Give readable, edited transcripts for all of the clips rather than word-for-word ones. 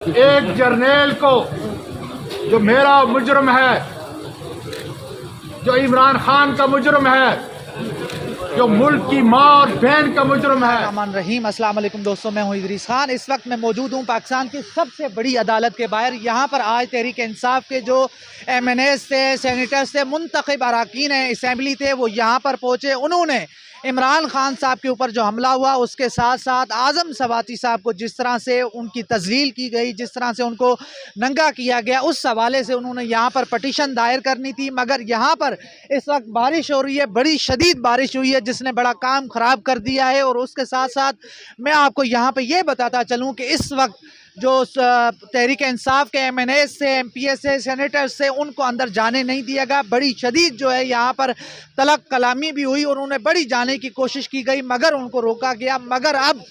एक जर्नेल को जो मेरा मुजरम है, जो इमरान खान का मुजरम है, जो मुल्क की माँ और बहन का मुजरम है। रहमान रहीम। अस्सलाम वालेकुम दोस्तों, मैं हूं इदरीस खान। इस वक्त मैं मौजूद हूं पाकिस्तान की सबसे बड़ी अदालत के बाहर। यहां पर आज तहरीक इंसाफ के जो MNAs थे, सेनेटर्स थे, मुंतखब अरकान असम्बली थे, वो यहां पर पहुंचे। उन्होंने इमरान खान साहब के ऊपर जो हमला हुआ, उसके साथ साथ आज़म सवाती साहब को जिस तरह से उनकी तज़लील की गई, जिस तरह से उनको नंगा किया गया, उस हवाले से उन्होंने यहाँ पर पटिशन दायर करनी थी। मगर यहाँ पर इस वक्त बारिश हो रही है, बड़ी शदीद बारिश हुई है, जिसने बड़ा काम ख़राब कर दिया है। और उसके साथ साथ मैं आपको यहाँ पर यह बताता चलूँ कि इस वक्त जो तहरीक इंसाफ के MNAs से, MPs से, सेनेटर्स से, उनको अंदर जाने नहीं दिया गया। बड़ी शदीद जो है यहाँ पर तलक कलामी भी हुई और उन्हें बड़ी जाने की कोशिश की गई, मगर उनको रोका गया। मगर अब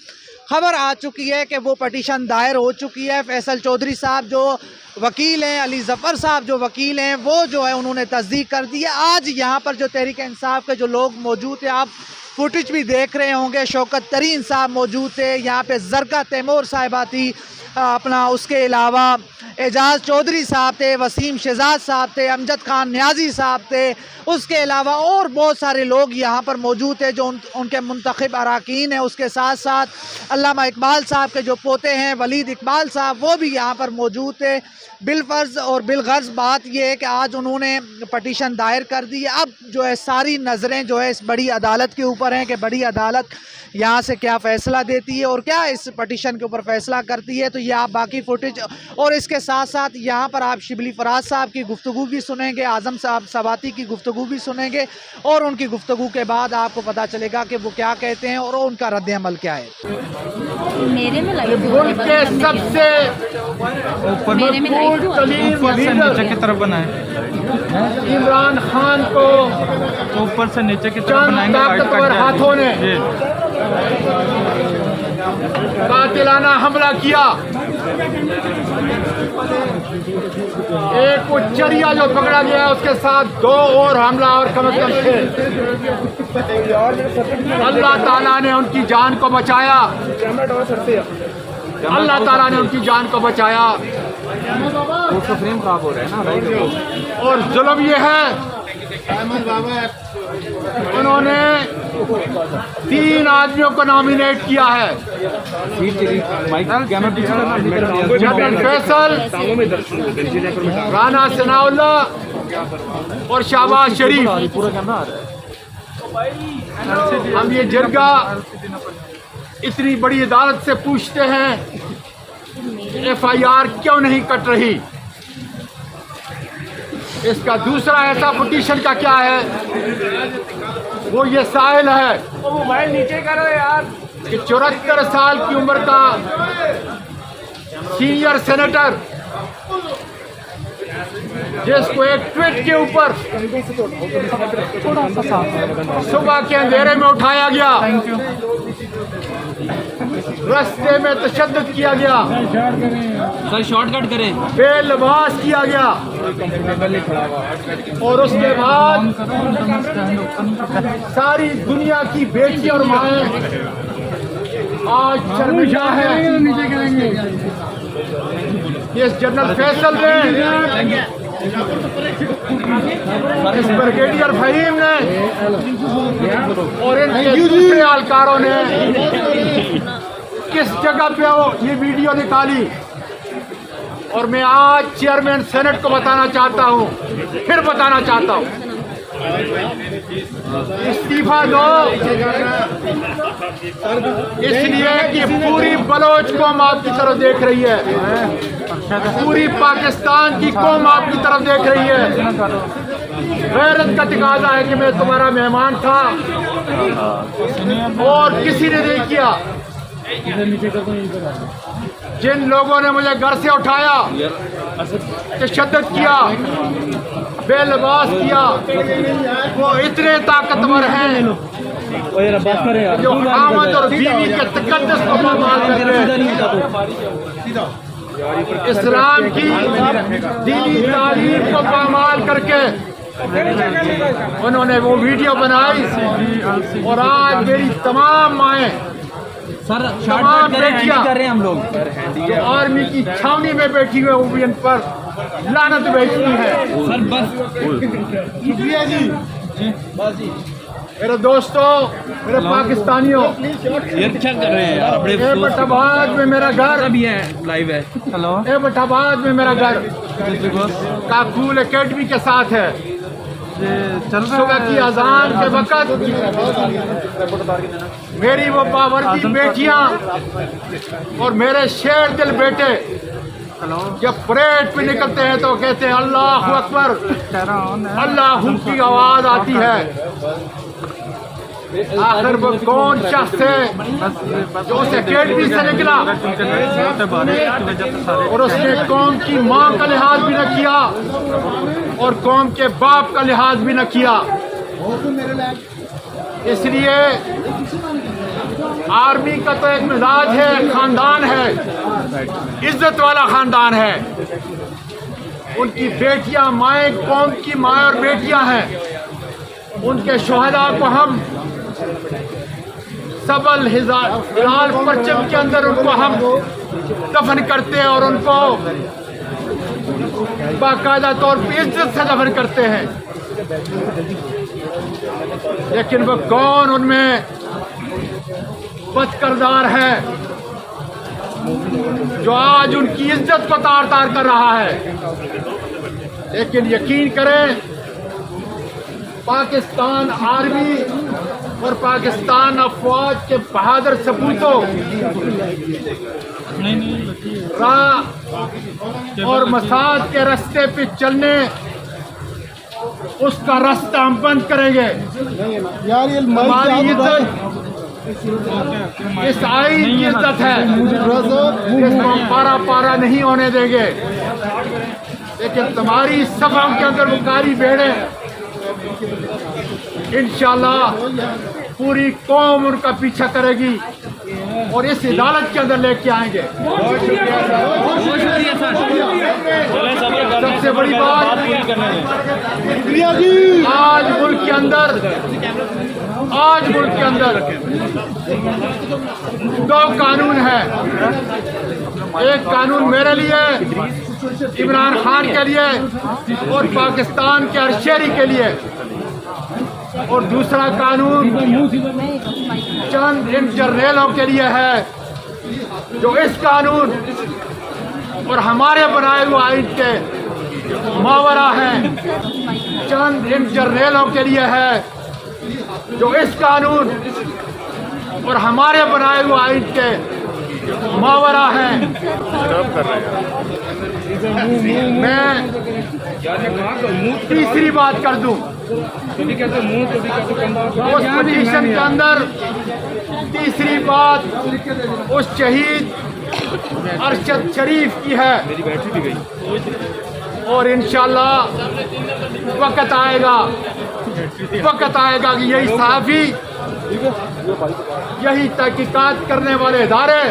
खबर आ चुकी है कि वो पटिशन दायर हो चुकी है। फैसल चौधरी साहब जो वकील हैं, अली ज़फ़र साहब जो वकील हैं, वो जो है उन्होंने तस्दीक कर दी है। आज यहाँ पर जो तहरीक इंसाफ के जो लोग मौजूद थे, आप फुटेज भी देख रहे होंगे, शौकत तरीन साहब मौजूद थे, यहाँ पे ज़रका तैमूर साहिबा थी, अपना उसके अलावा एजाज़ चौधरी साहब थे, वसीम शहजाद साहब थे, अमजद खान न्याजी साहब थे, उसके अलावा और बहुत सारे लोग यहाँ पर मौजूद थे जो उनके मुंतखब अरकान हैं। उसके साथ साथ अल्लामा इकबाल साहब के जो पोते हैं वलीद इकबाल साहब, वो भी यहाँ पर मौजूद थे। बिलफर्ज और बिलगर्ज बात यह है कि आज उन्होंने पटिशन दायर कर दी है। अब जो है सारी नज़रें जो है इस बड़ी अदालत के ऊपर हैं कि बड़ी अदालत यहाँ से क्या फ़ैसला देती है और क्या इस पटिशन के ऊपर फ़ैसला करती है। तो ये आप बाकी फुटेज और इसके साथ साथ यहाँ पर आप शिबली फराज साहब की गुफ्तगू भी सुनेंगे, आज़म साहब सवाती की गुफ्तगू भी सुनेंगे और उनकी गुफ्तगू के बाद आपको पता चलेगा कि वो क्या कहते हैं और उनका रद्द अमल क्या है। मेरे में मुल्क के सबसे नीचे की तरफ बनाए, इमरान खान को ऊपर से नीचे की तरफ चंद बनाएंगे। ताकतवर हाथों ने कातिलाना हमला किया। एक उच्चरिया जो पकड़ा गया, उसके साथ 2 और हमला और कम अज कम थे। अल्लाह ताला ने उनकी जान को बचाया, अल्लाह ताला ने उनकी जान को बचाया। फ्रेम खराब हो रहा है ना। और जुल्म ये है, उन्होंने 3 आदमियों को नॉमिनेट किया है, जनरल फैसल, राना सनाउल्लाह और शहबाज शरीफ। हम ये जरगा इतनी बड़ी अदालत से पूछते हैं, FIR क्यों नहीं कट रही? इसका दूसरा ऐसा पिटीशन का क्या है, वो ये साहिल है, वो मोबाइल नीचे करो यार, कि 74 साल की उम्र का सीनियर सेनेटर, जिसको एक ट्वीट के ऊपर सुबह के अंधेरे में उठाया गया, रास्ते में तशद्दुद किया गया, सर शॉर्टकट करें, बेलबास किया गया और उसके बाद सारी दुनिया की बेटी और माएँ आज शर्मिंदा है। इस जनरल फैसल ने, इस ब्रिगेडियर फहीम ने और इनके दूसरे एहलकारों ने किस जगह पे ये वीडियो निकाली। और मैं आज चेयरमैन सेनेट को बताना चाहता हूँ, फिर बताना चाहता हूँ, इस्तीफा दो, इसलिए कि पूरी बलोच कौम आपकी तरफ देख रही है, पूरी पाकिस्तान की कौम आपकी तरफ देख रही है। गैरत का तकाजा है कि मैं तुम्हारा मेहमान था और किसी ने नहीं किया। जिन लोगों ने मुझे घर से उठाया, तशद्दुद किया, बेलबास किया, वो इतने ताकतवर हैं जो आमद और बीवी के तकद्दुस को पामाल करते हैं। इस्लाम की दीनी तालीम को पामाल करके उन्होंने वो वीडियो बनाई और आज मेरी तमाम माएँ सर तमाम शॉर्टकट करें, बेटियां हैंडी कर रहे हैं हम लोग। जो आर्मी की छावनी में बैठी हुई वो भी इन पर लानत भेजती है। सर बस शुक्रिया जी। मेरे दोस्तों, मेरे पाकिस्तानियों, ये क्या कर रहे हैं यार अपने एबटाबाद में मेरा घर, भी है लाइव है। हेलो एबटाबाद में मेरा घर काकूल एकेडमी के साथ है। चल सुबह की अजान के वक्त मेरी वो बावर्दी बेटियां और मेरे शेर दिल बेटे जब परेड पे निकलते हैं तो कहते हैं अल्लाह अकबर, अल्लाह की आवाज आती है। आखिर वो कौन शख्स है जो उस एकेडमी से निकला और उसने कौम की माँ का लिहाज भी न किया और कौम के बाप का लिहाज भी न किया। इसलिए आर्मी का तो एक मिजाज है, खानदान है, इज्जत वाला खानदान है। उनकी बेटियां माएँ कौम की माँ और बेटियां हैं। उनके शोहदा को हम सबल हिलाल परचम के अंदर उनको हम दफन करते हैं और उनको बाकायदा तौर पर इज्जत से दफन करते हैं। लेकिन वो कौन उनमें बदकिरदार है जो आज उनकी इज्जत को तार तार कर रहा है। लेकिन यकीन करें, पाकिस्तान आर्मी और पाकिस्तान अफवाज के बहादुर सपूतों राह और मसाद के रास्ते पे चलने उसका रास्ता हम बंद करेंगे। हमारी इज्जत इस आइन की इज्जत है, इसको हम पारा पारा नहीं होने देंगे। लेकिन तुम्हारी सभाओं के अंदर वो कारी भेड़े इंशाल्लाह पूरी कौम उनका पीछा करेगी और इस अदालत के अंदर लेके आएंगे। सबसे बड़ी बात, आज मुल्क के अंदर दो कानून है। एक कानून मेरे लिए, इमरान खान के लिए और पाकिस्तान के हर शहरी के लिए, और दूसरा कानून चंद इन जर्नेलों के लिए है जो इस कानून और हमारे बनाए हुए आइन के मावरा हैं। चंद इन जर्नेलों के लिए है जो इस कानून और हमारे बनाए हुए आइन के मावरा हैं। मैं तीसरी बात कर दूं, उस पोजीशन के अंदर तीसरी बात उस शहीद अरशद शरीफ की है और इंशाल्लाह वक्त आएगा कि यही सहाफ़ी, यही तहकीकात करने वाले इदारे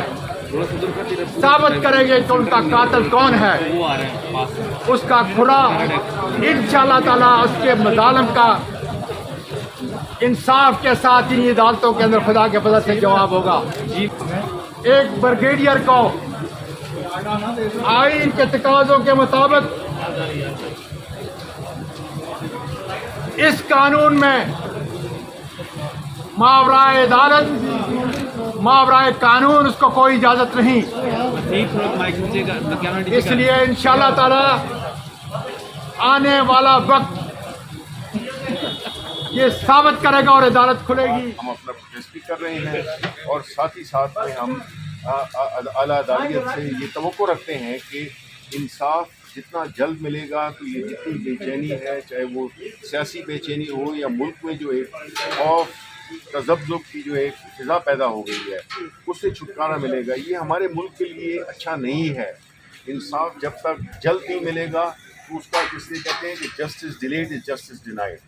साबित करेंगे कि उनका कातिल कौन है। उसका खुदा इंशाअल्लाह ताला उसके मज़ालिम का इंसाफ के साथ इन अदालतों के अंदर खुदा के फजल से जवाब होगा। एक ब्रिगेडियर को आइन के तकाज़ों के मुताबिक इस कानून में मावराए अदालत, मावराए कानून उसको कोई इजाज़त नहीं। इसलिए इंशाअल्लाह ताला आने वाला वक्त ये साबित करेगा और अदालत खुलेगी। हम अपना प्रोटेस्ट भी कर रहे हैं और साथ ही साथ में हम आला अदालत से ये तवक्को रखते हैं कि इंसाफ जितना जल्द मिलेगा तो ये जितनी बेचैनी है, चाहे वो सियासी बेचैनी हो या मुल्क में जो एक खौफ तज़ब्ज़ुब की जो एक फिज़ा पैदा हो गई है उससे छुटकारा मिलेगा। ये हमारे मुल्क के लिए अच्छा नहीं है। इंसाफ जब तक जल्द नहीं मिलेगा तो उसका इसलिए कहते हैं कि justice delayed is justice denied.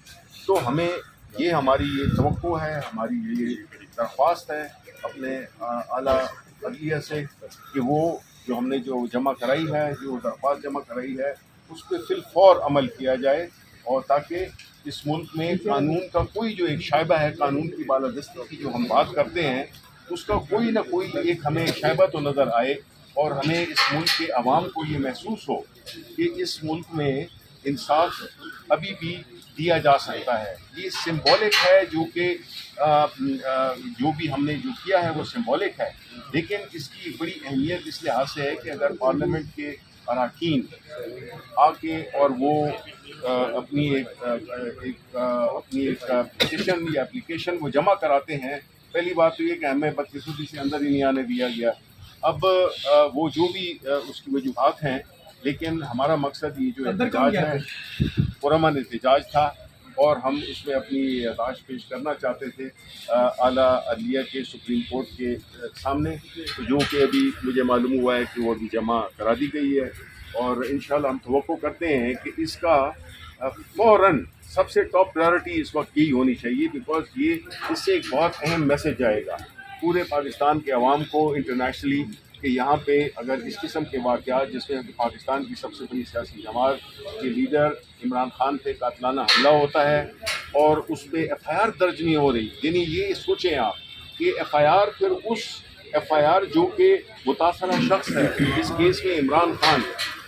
तो हमें ये हमारी ये तवक्को है, हमारी ये दरख्वास्त है अपने आला अदलिया से कि वो जो हमने जो जमा कराई है, जो दरख्वास्त जमा कराई है, उस पर फिलफौर अमल किया जाए और ताकि इस मुल्क में कानून का कोई जो एक शायबा है, कानून की बालादस्ती की जो हम बात करते हैं, उसका कोई ना कोई एक हमें शैबा तो नज़र आए और हमें इस मुल्क के अवाम को ये महसूस हो कि इस मुल्क में इंसाफ अभी भी दिया जा सकता है। ये सिंबॉलिक है जो कि जो भी हमने जो किया है वो सिंबॉलिक है, लेकिन इसकी बड़ी अहमियत इस लिहाज से है कि अगर पार्लियामेंट के अरकान आके और वो अपनी एक पिटिशन या एप्लीकेशन वो जमा कराते हैं, पहली बात तो ये कि हमें बदकिस्मती से अंदर ही नहीं आने दिया गया। अब वो जो भी उसकी वजूहात हैं, लेकिन हमारा मकसद ये जो एहतजाज है पुरअमन एहतजाज था और हम इसमें अपनी राज पेश करना चाहते थे आला अदलिया के सुप्रीम कोर्ट के सामने, जो कि अभी मुझे मालूम हुआ है कि वो अभी जमा करा दी गई है और इंशाल्लाह हम तवक्को करते हैं कि इसका फ़ौरन सबसे टॉप प्रायोरिटी इस वक्त यही होनी चाहिए, बिकॉज ये इससे एक बहुत अहम मैसेज जाएगा पूरे पाकिस्तान के अवाम को इंटरनेशनली कि यहाँ पे अगर इस किस्म के वाक़यात जिसमें पाकिस्तान की सबसे बड़ी सियासी जमात के लीडर इमरान खान पे कातलाना हमला होता है और उस पर FIR दर्ज नहीं हो रही, यानी ये सोचें आप कि FIR फिर उस FIR जो कि मुतासरा शख्स है, इस केस में इमरान खान,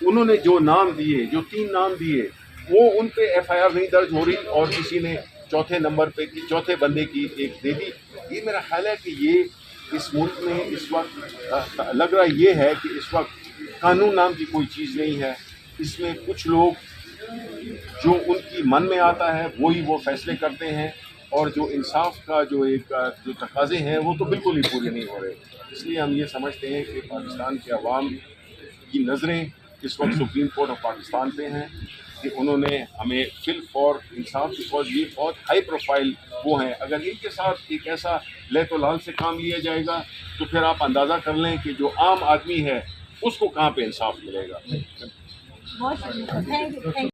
उन्होंने जो नाम दिए, जो 3 नाम दिए, वो उन पे FIR नहीं दर्ज हो रही और किसी ने चौथे नंबर पे चौथे बंदे की एक दे दी। ये मेरा ख्याल है कि ये इस मुल्क में इस वक्त लग रहा ये है कि इस वक्त कानून नाम की कोई चीज़ नहीं है। इसमें कुछ लोग जो उनकी मन में आता है वही वो फैसले करते हैं और जो इंसाफ का जो जो तकाज़े हैं वो तो बिल्कुल ही पूरे नहीं हो रहे। इसलिए हम ये समझते हैं कि पाकिस्तान के अवाम की नज़रें इस वक्त सुप्रीम कोर्ट ऑफ पाकिस्तान पे हैं कि उन्होंने हमें फिल फॉर इंसाफ, बिकॉज ये बहुत हाई प्रोफाइल वो हैं। अगर इनके साथ एक ऐसा लहतो लाल से काम लिया जाएगा तो फिर आप अंदाज़ा कर लें कि जो आम आदमी है उसको कहाँ पे इंसाफ मिलेगा। बहुत शुक्रिया, थैंक यू।